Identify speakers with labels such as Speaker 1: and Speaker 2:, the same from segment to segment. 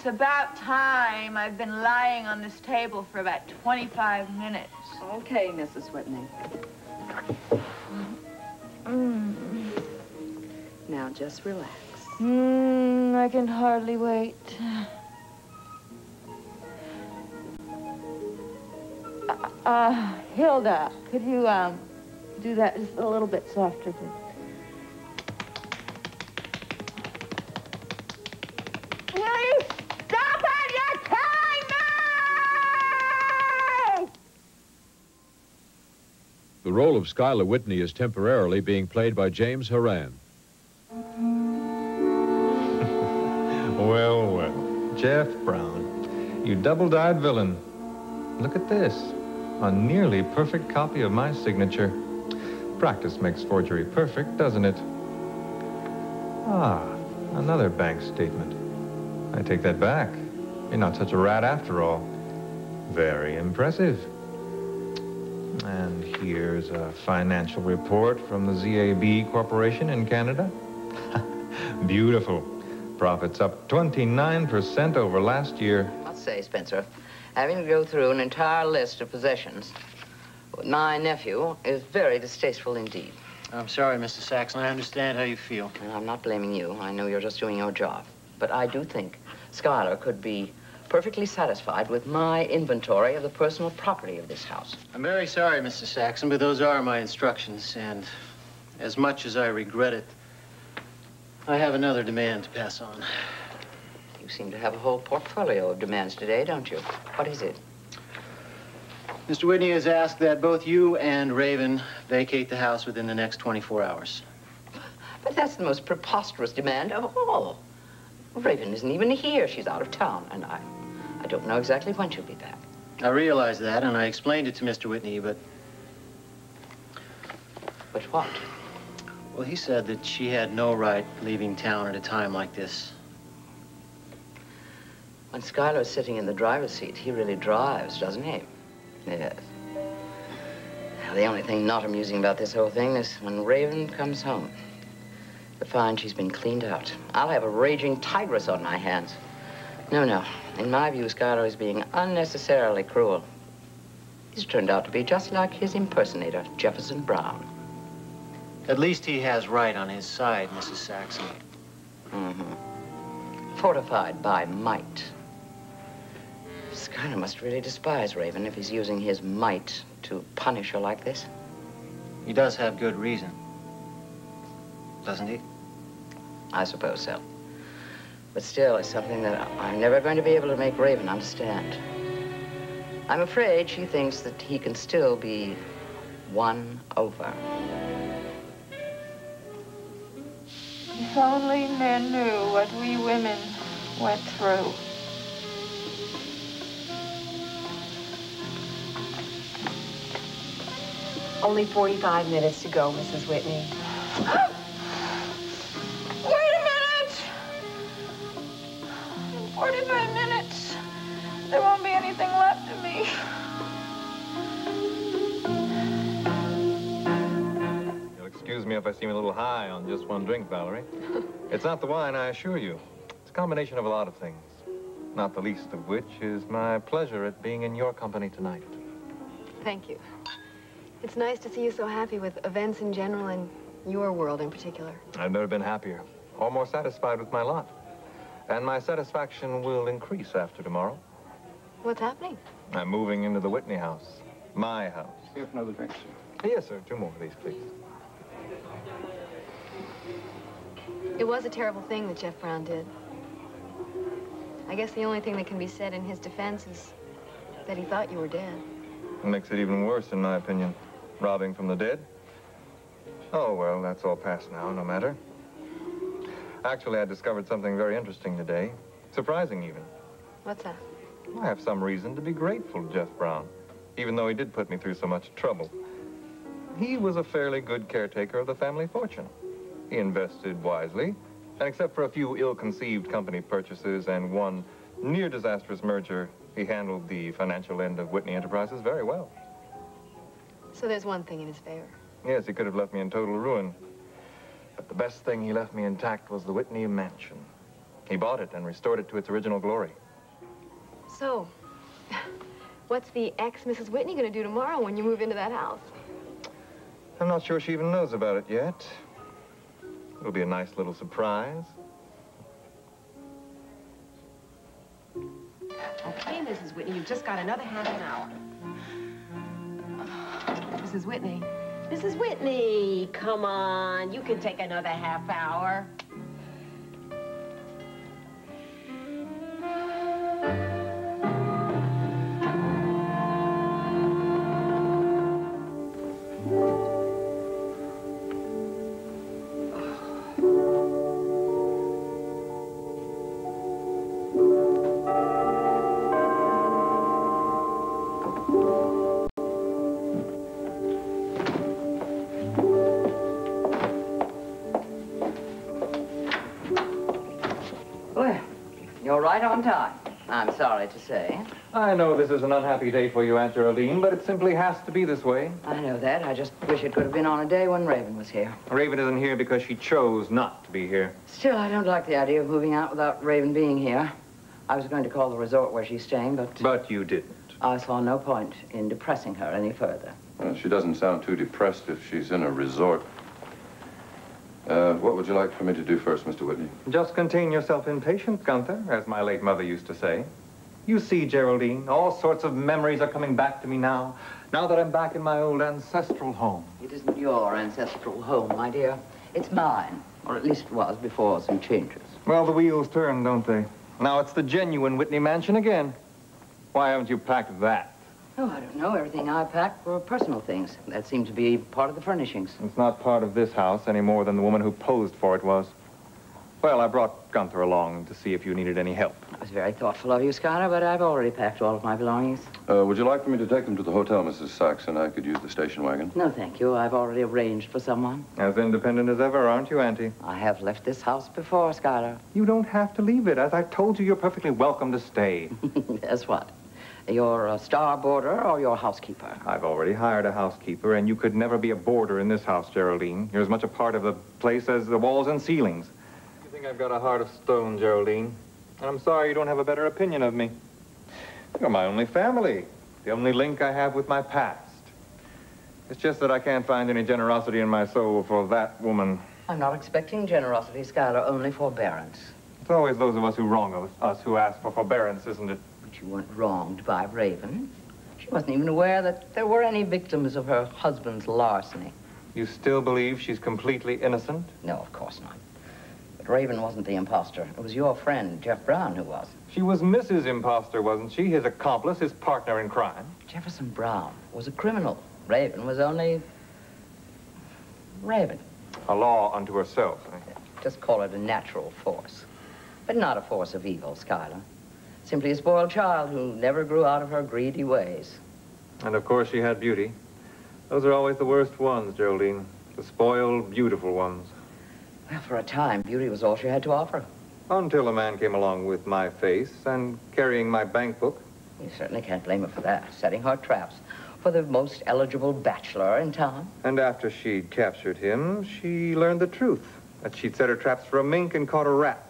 Speaker 1: it's about time. I've been lying on this table for about 25 minutes.
Speaker 2: Okay, Mrs. Whitney. Now, just relax.
Speaker 1: I can hardly wait. Hilda, could you, do that just a little bit softer, please? Will you stop it? You're killing me!
Speaker 3: The role of Skylar Whitney is temporarily being played by James Horan.
Speaker 4: Well, well. Jeff Brown, you double-dyed villain. Look at this. A nearly perfect copy of my signature. Practice makes forgery perfect, doesn't it? Ah, another bank statement. I take that back. You're not such a rat after all. Very impressive. And here's a financial report from the ZAB Corporation in Canada. Beautiful. Profits up 29% over last year.
Speaker 5: I'll say, Spenser, having to go through an entire list of possessions with my nephew is very distasteful indeed.
Speaker 6: I'm sorry, Mr. Saxon. I understand how you feel.
Speaker 5: And I'm not blaming you. I know you're just doing your job. But I do think Skylar could be perfectly satisfied with my inventory of the personal property of this house.
Speaker 6: I'm very sorry, Mr. Saxon, but those are my instructions, and as much as I regret it, I have another demand to pass on.
Speaker 5: You seem to have a whole portfolio of demands today, don't you? What is it?
Speaker 6: Mr. Whitney has asked that both you and Raven vacate the house within the next 24 hours.
Speaker 5: But that's the most preposterous demand of all. Raven isn't even here. She's out of town, and I don't know exactly when she'll be back.
Speaker 6: I realize that, and I explained it to Mr. Whitney, but...
Speaker 5: But what?
Speaker 6: Well, he said that she had no right leaving town at a time like this.
Speaker 5: When Skylar's sitting in the driver's seat, he really drives, doesn't he? Yes. Well, the only thing not amusing about this whole thing is when Raven comes home to find she's been cleaned out. I'll have a raging tigress on my hands. No. In my view, Skylar is being unnecessarily cruel. He's turned out to be just like his impersonator, Jefferson Brown.
Speaker 6: At least he has right on his side, Mrs. Saxon.
Speaker 5: Fortified by might. Skylar must really despise Raven if he's using his might to punish her like this.
Speaker 6: He does have good reason, doesn't he?
Speaker 5: I suppose so. But still, it's something that I'm never going to be able to make Raven understand. I'm afraid she thinks that he can still be won over.
Speaker 1: If only men knew what we women went through.
Speaker 7: Only 45 minutes to go, Mrs. Whitney.
Speaker 1: Wait a minute! In 45 minutes, there won't be anything left of me.
Speaker 4: You'll excuse me if I seem a little high on just one drink, Valerie. It's not the wine, I assure you. It's a combination of a lot of things, not the least of which is my pleasure at being in your company tonight.
Speaker 7: Thank you. It's nice to see you so happy with events in general and your world in particular.
Speaker 4: I've never been happier or more satisfied with my lot. And my satisfaction will increase after tomorrow.
Speaker 7: What's happening?
Speaker 4: I'm moving into the Whitney house. My house.
Speaker 8: You have another drink, sir?
Speaker 4: Yes, sir. 2 more of these, please.
Speaker 7: It was a terrible thing that Jeff Brown did. I guess the only thing that can be said in his defense is that he thought you were dead.
Speaker 4: It makes it even worse, in my opinion. Robbing from the dead. Oh, well, that's all past now, no matter. Actually, I discovered something very interesting today. Surprising, even.
Speaker 7: What's that?
Speaker 4: I have some reason to be grateful to Jeff Brown, even though he did put me through so much trouble. He was a fairly good caretaker of the family fortune. He invested wisely, and except for a few ill-conceived company purchases and one near-disastrous merger, he handled the financial end of Whitney Enterprises very well.
Speaker 7: So there's one thing in his favor.
Speaker 4: Yes, he could have left me in total ruin. But the best thing he left me intact was the Whitney Mansion. He bought it and restored it to its original glory.
Speaker 7: So, what's the ex-Mrs. Whitney going to do tomorrow when you move into that house?
Speaker 4: I'm not sure she even knows about it yet. It'll be a nice little surprise.
Speaker 8: Okay, Mrs. Whitney, you've just got another half an hour. Mrs. Whitney. Mrs. Whitney, come on. You can take another half hour.
Speaker 5: You're right on time, I'm sorry to say.
Speaker 4: I know this is an unhappy day for you, Aunt Geraldine, but it simply has to be this way.
Speaker 5: I know that. I just wish it could have been on a day when Raven was here.
Speaker 4: Raven isn't here because she chose not to be here.
Speaker 5: Still, I don't like the idea of moving out without Raven being here. I was going to call the resort where she's staying, but...
Speaker 4: But you didn't.
Speaker 5: I saw no point in depressing her any further.
Speaker 9: Well, she doesn't sound too depressed if she's in a resort. What would you like for me to do first, Mr. Whitney?
Speaker 4: Just contain yourself in patience, Gunther, as my late mother used to say. You see, Geraldine, all sorts of memories are coming back to me now that I'm back in my old ancestral home.
Speaker 5: It isn't your ancestral home, my dear. It's mine, or at least it was before some changes.
Speaker 4: Well, the wheels turn, don't they? Now it's the genuine Whitney Mansion again. Why haven't you packed that?
Speaker 5: Oh, I don't know. Everything I packed were personal things. That seemed to be part of the furnishings.
Speaker 4: It's not part of this house any more than the woman who posed for it was. Well, I brought Gunther along to see if you needed any help.
Speaker 5: That was very thoughtful of you, Schuyler, but I've already packed all of my belongings.
Speaker 9: Would you like for me to take them to the hotel, Mrs. Saxon? I could use the station wagon.
Speaker 5: No, thank you. I've already arranged for someone.
Speaker 4: As independent as ever, aren't you, Auntie?
Speaker 5: I have left this house before, Schuyler.
Speaker 4: You don't have to leave it. As I told you, you're perfectly welcome to stay.
Speaker 5: Guess what? You're a star boarder or your housekeeper?
Speaker 4: I've already hired a housekeeper, and you could never be a boarder in this house, Geraldine. You're as much a part of the place as the walls and ceilings. You think I've got a heart of stone, Geraldine? And I'm sorry you don't have a better opinion of me. You're my only family, the only link I have with my past. It's just that I can't find any generosity in my soul for that woman.
Speaker 5: I'm not expecting generosity, Schuyler, only forbearance.
Speaker 4: It's always those of us who wrong us who ask for forbearance, isn't it?
Speaker 5: But you weren't wronged by Raven. She wasn't even aware that there were any victims of her husband's larceny.
Speaker 4: You still believe she's completely innocent?
Speaker 5: No, of course not. But Raven wasn't the imposter. It was your friend, Jeff Brown, who was.
Speaker 4: She was Mrs. Imposter, wasn't she? His accomplice, his partner in crime.
Speaker 5: Jefferson Brown was a criminal. Raven was only... Raven.
Speaker 4: A law unto herself, eh?
Speaker 5: Just call it a natural force. But not a force of evil, Schuyler. Simply a spoiled child who never grew out of her greedy ways.
Speaker 4: And of course she had beauty. Those are always the worst ones, Geraldine. The spoiled, beautiful ones.
Speaker 5: Well, for a time, beauty was all she had to offer.
Speaker 4: Until a man came along with my face and carrying my bank book.
Speaker 5: You certainly can't blame her for that, setting her traps for the most eligible bachelor in town.
Speaker 4: And after she'd captured him, she learned the truth. That she'd set her traps for a mink and caught a rat.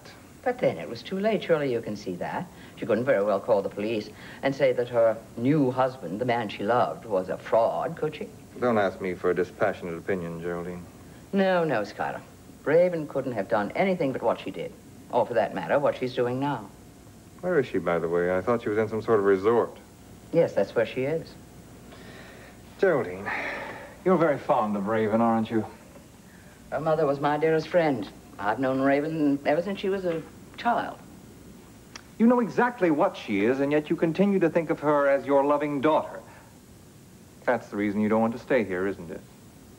Speaker 5: But then it was too late. Surely you can see that. She couldn't very well call the police and say that her new husband, the man she loved, was a fraud, could she?
Speaker 4: Don't ask me for a dispassionate opinion, Geraldine.
Speaker 5: No, no, Schuyler. Raven couldn't have done anything but what she did. Or, for that matter, what she's doing now.
Speaker 4: Where is she, by the way? I thought she was in some sort of resort.
Speaker 5: Yes, that's where she is.
Speaker 4: Geraldine, you're very fond of Raven, aren't you?
Speaker 5: Her mother was my dearest friend. I've known Raven ever since she was a child.
Speaker 4: You know exactly what she is, and yet you continue to think of her as your loving daughter. That's the reason you don't want to stay here, isn't it?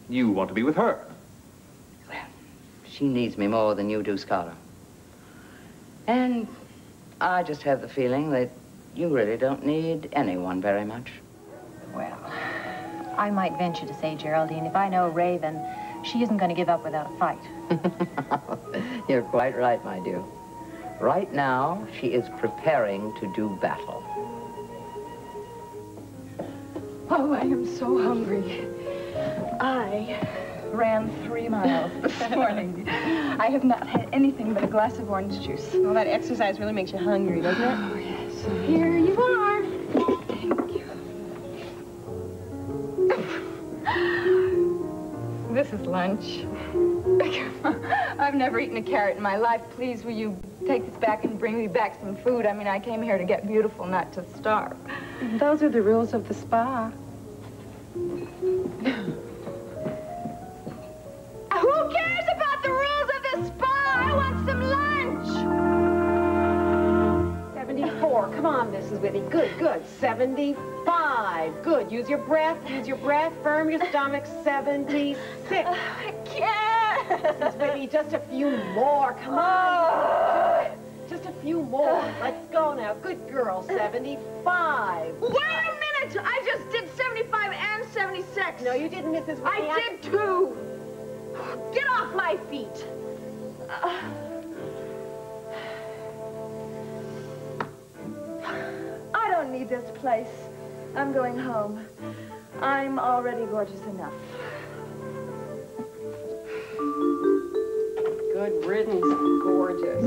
Speaker 4: You want to be with her.
Speaker 5: Well, she needs me more than you do, Schuyler. And I just have the feeling that you really don't need anyone very much.
Speaker 10: Well, I might venture to say, Geraldine, if I know Raven, she isn't going to give up without a fight.
Speaker 5: You're quite right, my dear. Right now, she is preparing to do battle.
Speaker 7: Oh, I am so hungry. I
Speaker 1: ran 3 miles this morning. I have not had anything but a glass of orange juice.
Speaker 8: Well, that exercise really makes you hungry, doesn't it?
Speaker 1: Oh, yes. Here you are. Thank you. This is lunch. I've never eaten a carrot in my life. Please, will you take this back and bring me back some food? I mean, I came here to get beautiful, not to starve.
Speaker 8: Those are the rules of the spa.
Speaker 1: Who cares about the rules of the spa? I want some lunch.
Speaker 8: 74. Come on, Mrs. Whitney. Good, good. 75. Good. Use your breath. Use your breath. Firm your stomach. 76.
Speaker 1: I can't.
Speaker 8: Mrs. Whitney, just a few more. Come on. Do it. Just a few more. Let's go now. Good girl. 75.
Speaker 1: Wait a minute. I just did 75 and 76.
Speaker 8: No, you didn't, Mrs. Whitney.
Speaker 1: I did too. Get off my feet. I don't need this place. I'm going home. I'm already gorgeous enough.
Speaker 8: Good riddance, gorgeous.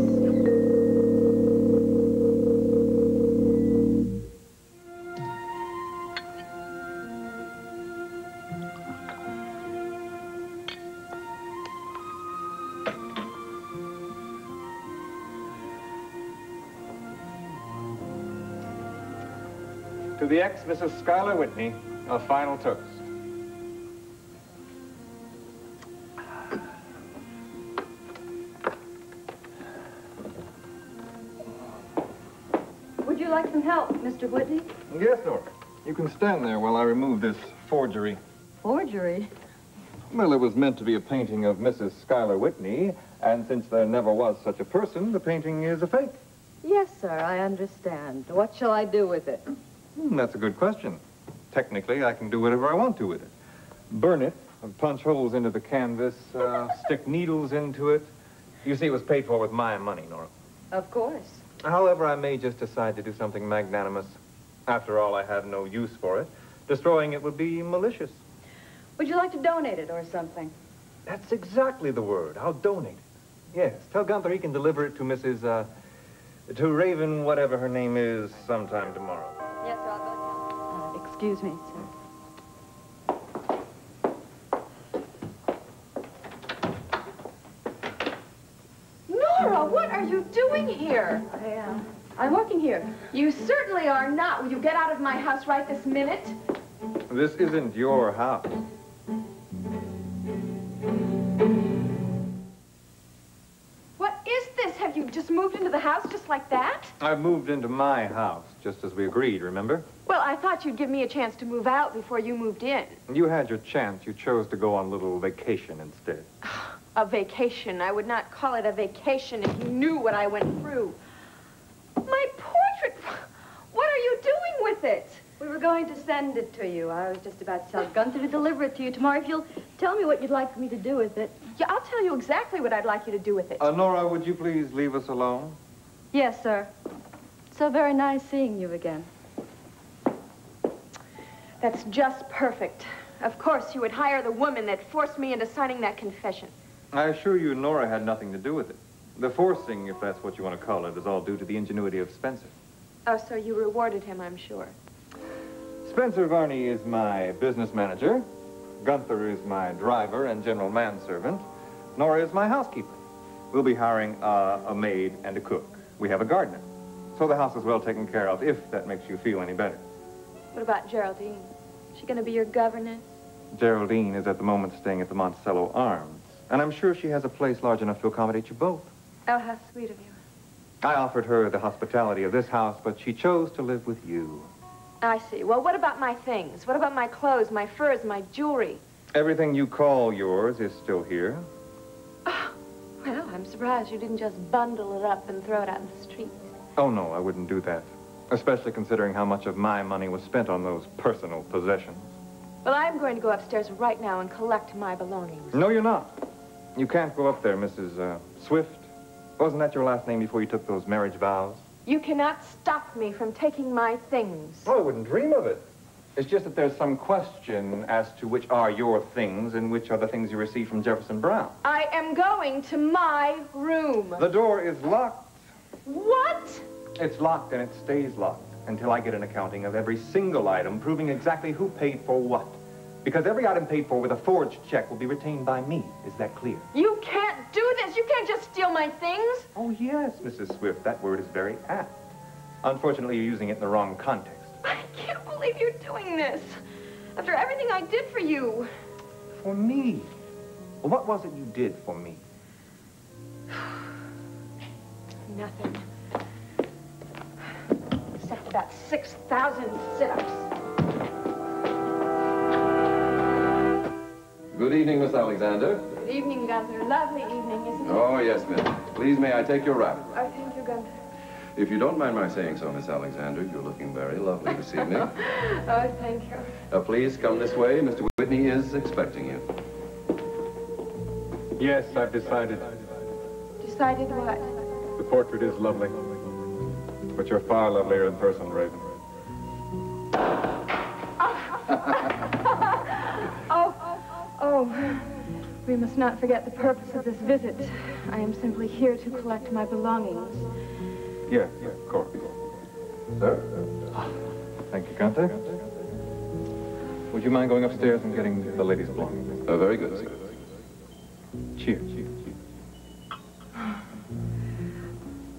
Speaker 4: To the ex-Mrs. Skylar Whitney, a final toast.
Speaker 10: Would you like some help, Mr. Whitney?
Speaker 4: Yes, Nora. You can stand there while I remove this forgery.
Speaker 10: Forgery?
Speaker 4: Well, it was meant to be a painting of Mrs. Skylar Whitney, and since there never was such a person, the painting is a fake.
Speaker 10: Yes, sir, I understand. What shall I do with it?
Speaker 4: That's a good question. Technically, I can do whatever I want to with it. Burn it, punch holes into the canvas, stick needles into it. You see, it was paid for with my money, Nora.
Speaker 10: Of course.
Speaker 4: However, I may just decide to do something magnanimous. After all, I have no use for it. Destroying it would be malicious.
Speaker 10: Would you like to donate it or something?
Speaker 4: That's exactly the word. I'll donate it. Yes, tell Gunther he can deliver it to Mrs., to Raven, whatever her name is, sometime tomorrow.
Speaker 10: Yes, sir, I'll go tell him. Excuse me, sir.
Speaker 1: Nora, what are you doing here?
Speaker 10: I'm working here.
Speaker 1: You certainly are not. Will you get out of my house right this minute?
Speaker 4: This isn't your house.
Speaker 1: What is this? Have you just moved into the house just like that?
Speaker 4: I moved into my house, just as we agreed, remember?
Speaker 1: Well, I thought you'd give me a chance to move out before you moved in.
Speaker 4: You had your chance. You chose to go on a little vacation instead.
Speaker 1: A vacation. I would not call it a vacation if you knew what I went through. My portrait! What are you doing with it?
Speaker 10: We were going to send it to you. I was just about to tell Gunther to deliver it to you tomorrow. If you'll tell me what you'd like me to do with it.
Speaker 1: Yeah, I'll tell you exactly what I'd like you to do with it.
Speaker 4: Nora, would you please leave us alone?
Speaker 10: Yes, sir. So very nice seeing you again.
Speaker 1: That's just perfect. Of course, you would hire the woman that forced me into signing that confession.
Speaker 4: I assure you Nora had nothing to do with it. The forcing, if that's what you want to call it, is all due to the ingenuity of Spenser.
Speaker 1: Oh, so you rewarded him, I'm sure.
Speaker 4: Spenser Varney is my business manager. Gunther is my driver and general manservant. Nora is my housekeeper. We'll be hiring a maid and a cook. We have a gardener. So the house is well taken care of, if that makes you feel any better.
Speaker 1: What about Geraldine? Is she going to be your governess?
Speaker 4: Geraldine is at the moment staying at the Monticello Arms. And I'm sure she has a place large enough to accommodate you both.
Speaker 1: Oh, how sweet of you.
Speaker 4: I offered her the hospitality of this house, but she chose to live with you.
Speaker 1: I see. Well, what about my things? What about my clothes, my furs, my jewelry?
Speaker 4: Everything you call yours is still here.
Speaker 1: Oh, well, I'm surprised you didn't just bundle it up and throw it out in the street.
Speaker 4: Oh, no, I wouldn't do that. Especially considering how much of my money was spent on those personal possessions.
Speaker 1: Well, I'm going to go upstairs right now and collect my belongings.
Speaker 4: No, you're not. You can't go up there, Mrs. Swift. Wasn't that your last name before you took those marriage vows?
Speaker 1: You cannot stop me from taking my things.
Speaker 4: Oh, I wouldn't dream of it. It's just that there's some question as to which are your things and which are the things you received from Jefferson Brown.
Speaker 8: I am going to my room.
Speaker 4: The door is locked.
Speaker 8: What?
Speaker 4: It's locked and it stays locked until I get an accounting of every single item proving exactly who paid for what. Because every item paid for with a forged check will be retained by me. Is that clear?
Speaker 8: You can't do this. You can't just steal my things.
Speaker 4: Oh, yes, Mrs. Swift. That word is very apt. Unfortunately, you're using it in the wrong context.
Speaker 8: I can't believe you're doing this. After everything I did for you.
Speaker 4: For me? Well, what was it you did for me?
Speaker 8: Nothing. Except for that 6,000 sit-ups.
Speaker 9: Good evening, Miss Alexander.
Speaker 1: Good evening, Gunther. Lovely evening, isn't it?
Speaker 9: Oh, yes, miss. Please, may I take your wrap?
Speaker 1: Oh, thank you, Gunther.
Speaker 9: If you don't mind my saying so, Miss Alexander, you're looking very lovely this evening.
Speaker 1: Oh, thank you.
Speaker 9: Please come this way. Mr. Whitney is expecting you.
Speaker 4: Yes, I've decided.
Speaker 1: Decided what?
Speaker 4: The portrait is lovely. But you're far lovelier in person, Raven.
Speaker 1: Oh, we must not forget the purpose of this visit. I am simply here to collect my belongings.
Speaker 4: Yes, of course.
Speaker 9: Sir?
Speaker 4: Thank you, Gunther. Would you mind going upstairs and getting the ladies' belongings?
Speaker 9: Very good, sir.
Speaker 4: Cheers.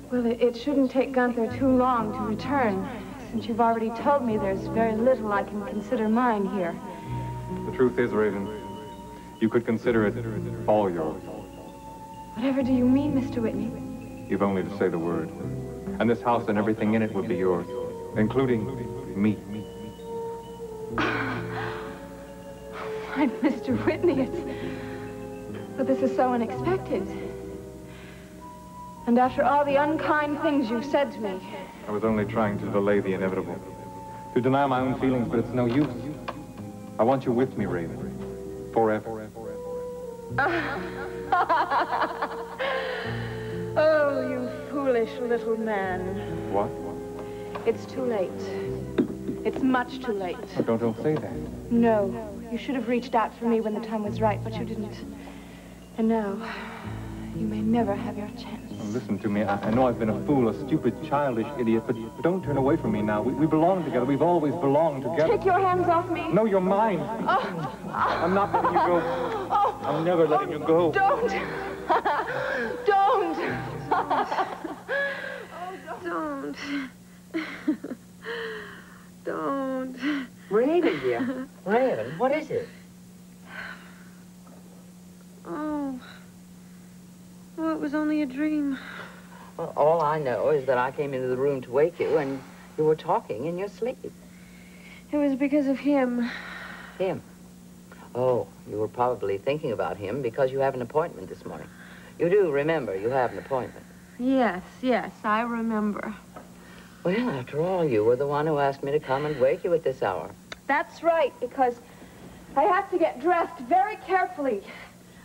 Speaker 1: Well, it shouldn't take Gunther too long to return, since you've already told me there's very little I can consider mine here.
Speaker 4: The truth is, Raven, you could consider it all yours.
Speaker 1: Whatever do you mean, Mr. Whitney?
Speaker 4: You've only to say the word. And this house and everything in it would be yours, including me.
Speaker 1: Why, Mr. Whitney, but this is so unexpected. And after all the unkind things you've said to me.
Speaker 4: I was only trying to delay the inevitable. To deny my own feelings, but it's no use. I want you with me, Raven. Forever.
Speaker 1: Oh, you foolish little man.
Speaker 4: What?
Speaker 1: It's too late. It's much too late.
Speaker 4: Oh, don't say that.
Speaker 1: No. You should have reached out for me when the time was right, but you didn't. And now, you may never have your chance.
Speaker 4: Oh, listen to me. I know I've been a fool, a stupid, childish idiot, but don't turn away from me now. We belong together. We've always belonged together.
Speaker 1: Take your hands off me.
Speaker 4: No, you're mine.
Speaker 1: Oh.
Speaker 4: I'm not letting you go.
Speaker 1: Oh.
Speaker 4: I'm never letting you go.
Speaker 1: Don't. Don't.
Speaker 7: Don't. Don't.
Speaker 5: Raven, dear. Raven, what is it?
Speaker 7: Oh. Well, it was only a dream.
Speaker 5: Well, all I know is that I came into the room to wake you, and you were talking in your sleep.
Speaker 7: It was because of him.
Speaker 5: Him? Oh, you were probably thinking about him because you have an appointment this morning. You do remember you have an appointment.
Speaker 7: Yes, I remember.
Speaker 5: Well, after all, you were the one who asked me to come and wake you at this hour.
Speaker 1: That's right, because I have to get dressed very carefully.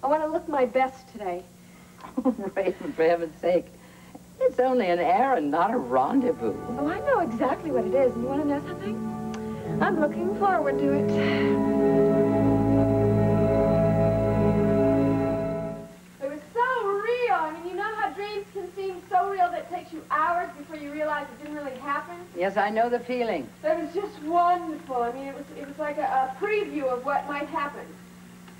Speaker 1: I want to look my best today.
Speaker 5: Oh, Raven, for heaven's sake. It's only an errand, not a rendezvous.
Speaker 1: Oh, I know exactly what it is. And you want to know something? I'm looking forward to it. It was so real. I mean, you know how dreams can seem so real that it takes you hours before you realize it didn't really happen?
Speaker 5: Yes, I know the feeling.
Speaker 1: It was just wonderful. I mean, it was like a preview of what might happen.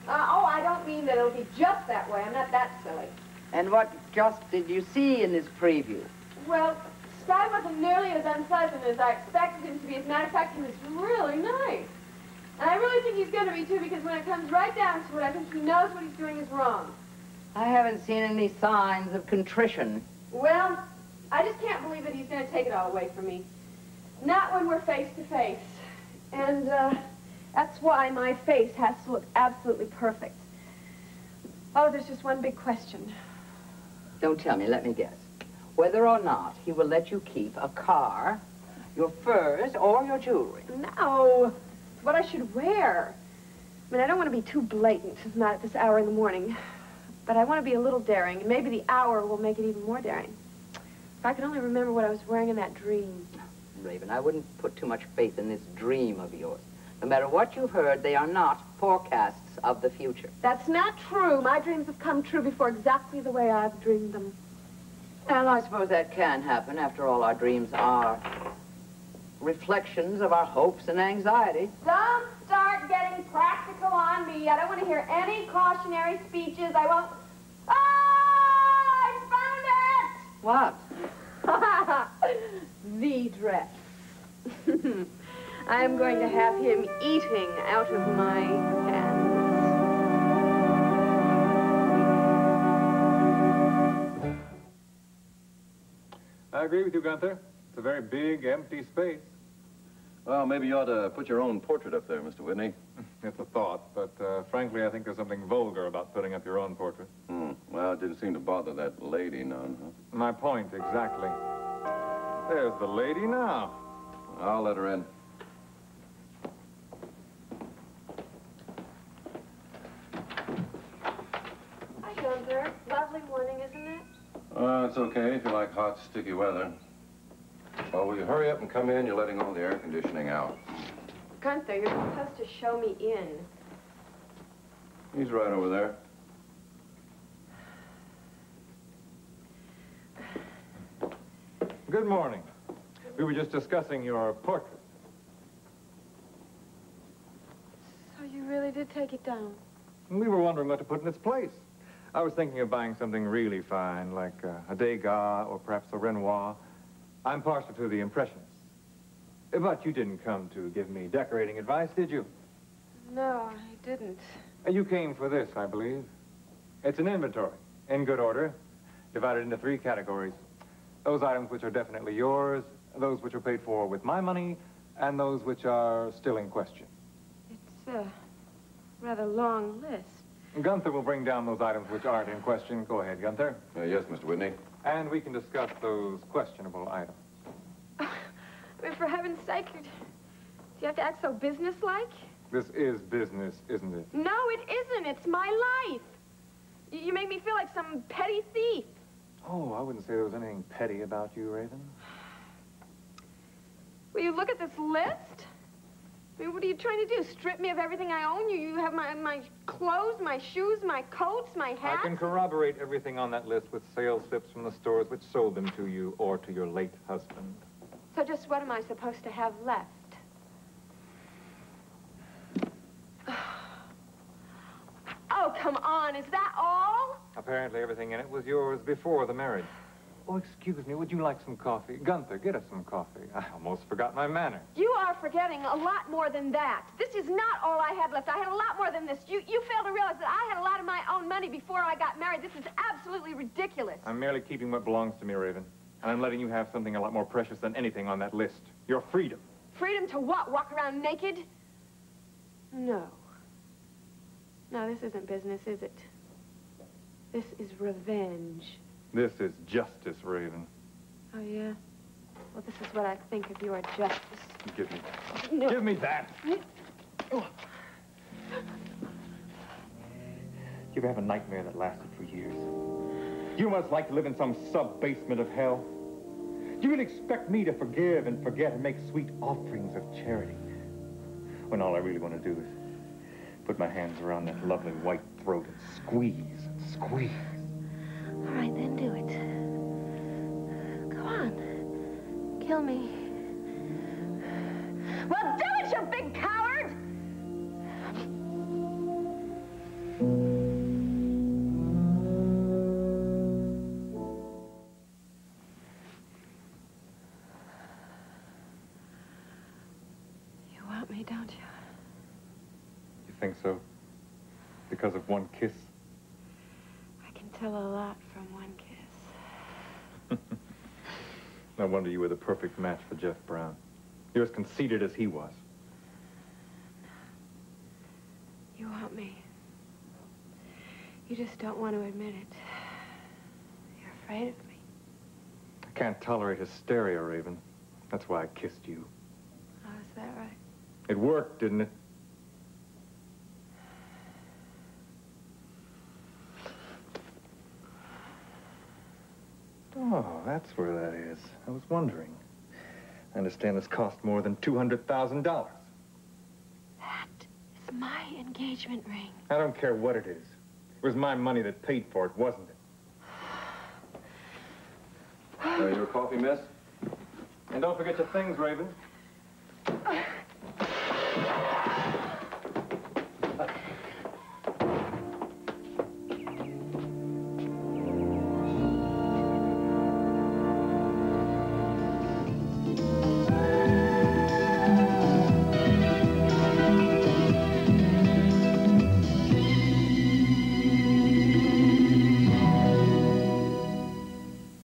Speaker 1: I don't mean that it'll be just that way. I'm not that silly.
Speaker 5: And what just did you see in this preview?
Speaker 1: Well, Sky wasn't nearly as unpleasant as I expected him to be. As a matter of fact, he was really nice. And I really think he's going to be, too, because when it comes right down to it, I think he knows what he's doing is wrong.
Speaker 5: I haven't seen any signs of contrition.
Speaker 1: Well, I just can't believe that he's going to take it all away from me. Not when we're face to face. And, that's why my face has to look absolutely perfect. Oh, there's just one big question.
Speaker 5: Don't tell me, let me guess. Whether or not he will let you keep a car, your furs, or your jewelry.
Speaker 1: No, it's what I should wear. I mean, I don't want to be too blatant, not at this hour in the morning. But I want to be a little daring, and maybe the hour will make it even more daring. If I could only remember what I was wearing in that dream.
Speaker 5: Raven, I wouldn't put too much faith in this dream of yours.
Speaker 2: No matter what you've heard, they are not forecasts of the future.
Speaker 1: That's not true. My dreams have come true before exactly the way I've dreamed them.
Speaker 2: Well, I suppose that can happen. After all, our dreams are reflections of our hopes and anxieties.
Speaker 1: Don't start getting practical on me. I don't want to hear any cautionary speeches. I won't... Oh, I
Speaker 2: What?
Speaker 1: found it! The dress. I'm going to have him eating out of my hands.
Speaker 4: I agree with you, Gunther. It's a very big, empty space.
Speaker 9: Well, maybe you ought to put your own portrait up there, Mr. Whitney.
Speaker 4: It's a thought, but frankly, I think there's something vulgar about putting up your own portrait.
Speaker 9: Well, it didn't seem to bother that lady none, huh?
Speaker 4: My point, exactly. There's the lady now.
Speaker 9: I'll let her in.
Speaker 1: Hi, Gunther. Lovely morning, isn't it?
Speaker 9: It's okay if you like hot, sticky weather. Well, will you hurry up and come in? You're letting all the air conditioning out.
Speaker 1: Gunther, you're supposed to show me in.
Speaker 9: He's right over there.
Speaker 4: Good morning. We were just discussing your portrait.
Speaker 1: So you really did take it down?
Speaker 4: We were wondering what to put in its place. I was thinking of buying something really fine, like a Degas or perhaps a Renoir. I'm partial to the Impressionists. But you didn't come to give me decorating advice, did you?
Speaker 1: No, I didn't.
Speaker 4: You came for this, I believe. It's an inventory, in good order, divided into 3 categories. Those items which are definitely yours, those which are paid for with my money, and those which are still in question.
Speaker 1: It's a rather long list.
Speaker 4: Gunther will bring down those items which aren't in question. Go ahead, Gunther.
Speaker 9: Yes, Mr. Whitney.
Speaker 4: And we can discuss those questionable items.
Speaker 1: I mean, for heaven's sake, do you have to act so businesslike?
Speaker 4: This is business, isn't it?
Speaker 1: No, it isn't. It's my life. You make me feel like some petty thief.
Speaker 4: Oh, I wouldn't say there was anything petty about you, Raven.
Speaker 1: Will you look at this list? I mean, what are you trying to do? Strip me of everything I own? You have my clothes, my shoes, my coats, my hats?
Speaker 4: I can corroborate everything on that list with sales slips from the stores which sold them to you or to your late husband.
Speaker 1: So just what am I supposed to have left? Oh, come on. Is that all?
Speaker 4: Apparently everything in it was yours before the marriage. Oh, excuse me, would you like some coffee? Gunther, get us some coffee. I almost forgot my manners.
Speaker 1: You are forgetting a lot more than that. This is not all I had left. I had a lot more than this. You fail to realize that I had a lot of my own money before I got married. This is absolutely ridiculous.
Speaker 4: I'm merely keeping what belongs to me, Raven. And I'm letting you have something a lot more precious than anything on that list. Your freedom.
Speaker 1: Freedom to what? Walk around naked? No. No, this isn't business, is it? This is revenge.
Speaker 4: This is justice, Raven.
Speaker 1: Oh, yeah? Well, this is what I think of your justice.
Speaker 4: Give me that.
Speaker 1: No.
Speaker 4: Give me that.
Speaker 1: Oh.
Speaker 4: You ever have a nightmare that lasted for years? You must like to live in some sub-basement of hell. You really expect me to forgive and forget and make sweet offerings of charity, when all I really want to do is put my hands around that lovely white throat and squeeze and squeeze.
Speaker 1: All right, then do it. Come on. Kill me. Well, do it, you big coward! You want me, don't you?
Speaker 4: You think so? Because of one kiss?
Speaker 1: I can tell a lot from one kiss.
Speaker 4: No wonder you were the perfect match for Jeff Brown. You're as conceited as he was.
Speaker 1: You want me. You just don't want to admit it. You're afraid of me.
Speaker 4: I can't tolerate hysteria, Raven. That's why I kissed you.
Speaker 1: Oh, is that right?
Speaker 4: It worked, didn't it? Oh, that's where that is. I was wondering. I understand this cost more than $200,000.
Speaker 1: My engagement ring.
Speaker 4: I don't care what it is. It was my money that paid for it, wasn't it?
Speaker 9: Your coffee, miss?
Speaker 4: And don't forget your things, Raven.